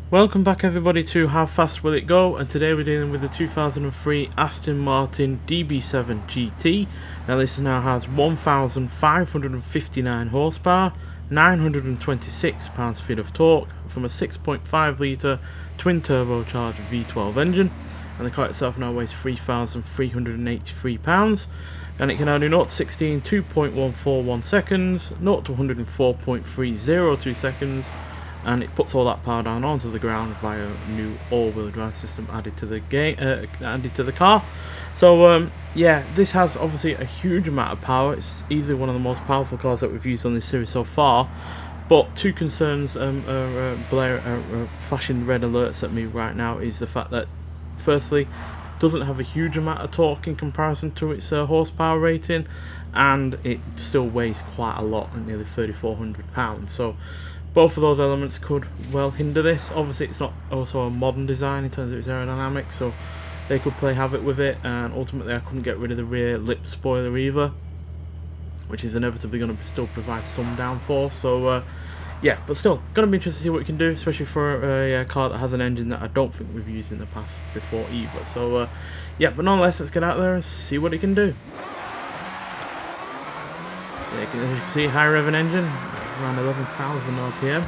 Welcome back everybody to How Fast Will It Go, and today we're dealing with the 2003 Aston Martin DB7 GT. Now this now has 1,559 horsepower, 926 pounds-feet of torque from a 6.5 litre twin turbocharged V12 engine, and the car itself now weighs 3,383 pounds, and it can now do 0 to 60 in 2.141 seconds, 0 to 104.302 seconds, and it puts all that power down onto the ground via a new all-wheel drive system added to the car. So yeah, this has obviously a huge amount of power. It's easily one of the most powerful cars that we've used on this series so far. But two concerns are flashing red alerts at me right now. Is the fact that, firstly, it doesn't have a huge amount of torque in comparison to its horsepower rating, and it still weighs quite a lot, at nearly 3,400 pounds. So both of those elements could well hinder this. Obviously it's not also a modern design in terms of its aerodynamics, so they could play havoc with it, and ultimately I couldn't get rid of the rear lip spoiler either, which is inevitably going to still provide some downforce. So yeah, but still going to be interested to see what we can do, especially for a car that has an engine that I don't think we've used in the past before either. So yeah, but nonetheless, let's get out there and see what it can do. Yeah, you can see high revving engine, around 11,000 RPM.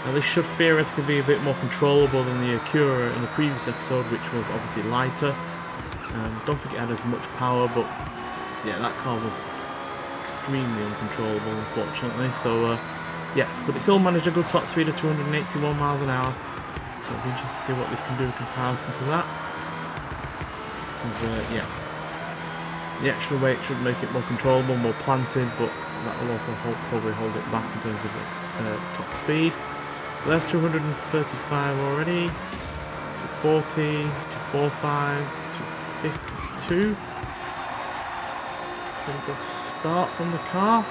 Now this should theoretically be a bit more controllable than the Acura in the previous episode, which was obviously lighter. Don't think it had as much power, but yeah, that car was extremely uncontrollable, unfortunately. So yeah, but it still managed a good top speed of 281 miles an hour. So it'll be interesting to see what this can do in comparison to that. And, yeah, the extra weight should make it more controllable, more planted, but that will also probably hold it back in terms of its top speed. So there's 235 already, 240, 245, 252. Pretty good start from the car.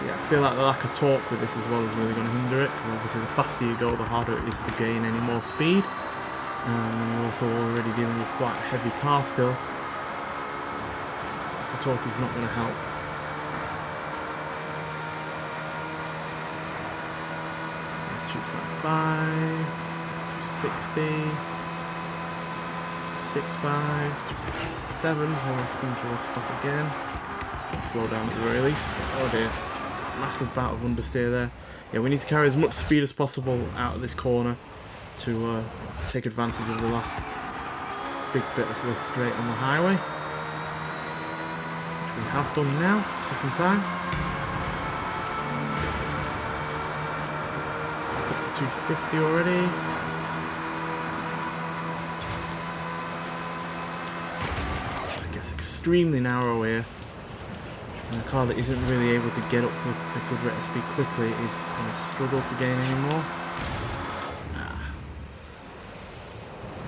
Yeah, I feel like the lack of torque with this as well is really going to hinder it, because obviously the faster you go, the harder it is to gain any more speed. And you're also already dealing with quite a heavy car still. The torque is not going to help. That's 255, 60, 65, 67. Hold on, spin to stop again. Slow down at the very least. Oh dear, massive bout of understeer there. Yeah, we need to carry as much speed as possible out of this corner to take advantage of the last big bit of this straight on the highway, which we have done now, second time. 250 already. I guess extremely narrow here, and a car that isn't really able to get up to a good rate of speed quickly is going to struggle to gain anymore.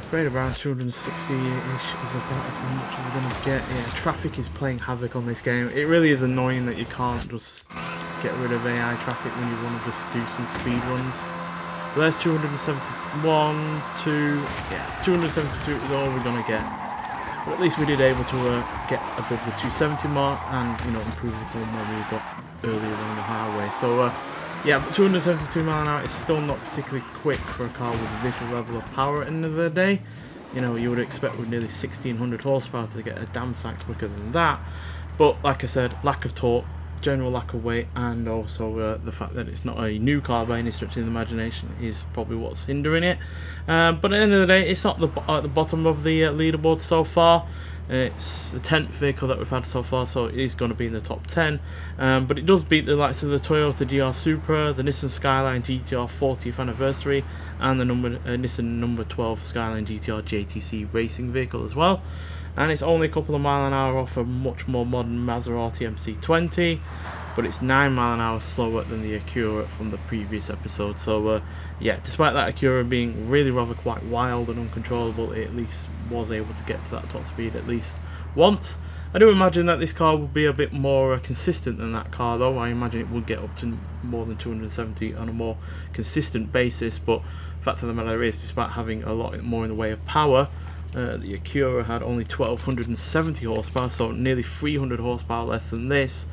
Afraid around 260-ish is about as much as we're going to get. Yeah, traffic is playing havoc on this game. It really is annoying that you can't just get rid of AI traffic when you want to just do some speed runs. So there's 271, yeah, it's 272 is all we're going to get. But at least we did able to get above the 270 mark, and you know, improve upon what we got earlier on the highway. So yeah, but 272 miles an hour is still not particularly quick for a car with this level of power at the end of the day. You know, you would expect with nearly 1,600 horsepower to get a damn sight quicker than that. But like I said, lack of torque, general lack of weight, and also the fact that it's not a new car by any stretch of the imagination is probably what's hindering it. But at the end of the day, it's not at the bottom of the leaderboard so far. It's the 10th vehicle that we've had so far, so it is going to be in the top 10. But it does beat the likes of the Toyota GR Supra, the Nissan Skyline GTR 40th anniversary, and the Nissan number 12 Skyline GTR JTC racing vehicle as well. And it's only a couple of miles an hour off a much more modern Maserati MC20, but it's 9 miles an hour slower than the Acura from the previous episode. So yeah, despite that Acura being really rather quite wild and uncontrollable, it at least was able to get to that top speed at least once. I do imagine that this car will be a bit more consistent than that car though. I imagine it will get up to more than 270 on a more consistent basis, but the fact of the matter is, despite having a lot more in the way of power, the Acura had only 1,270 horsepower, so nearly 300 horsepower less than this.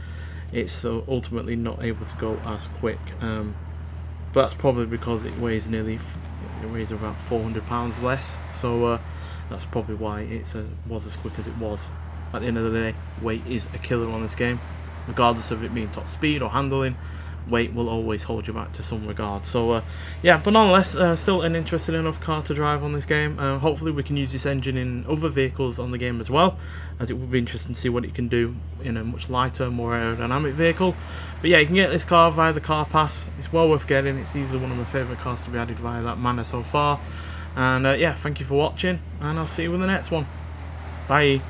it's ultimately not able to go as quick. But that's probably because it weighs about 400 pounds less, so that's probably why it was as quick as it was. At the end of the day, weight is a killer on this game, regardless of it being top speed or handling. Weight will always hold you back to some regard. So yeah, but nonetheless, still an interesting enough car to drive on this game. Hopefully we can use this engine in other vehicles on the game as well, as it will be interesting to see what it can do in a much lighter, more aerodynamic vehicle. But yeah, you can get this car via the car pass. It's well worth getting. It's easily one of my favourite cars to be added via that manner so far. And yeah, thank you for watching, and I'll see you in the next one. Bye.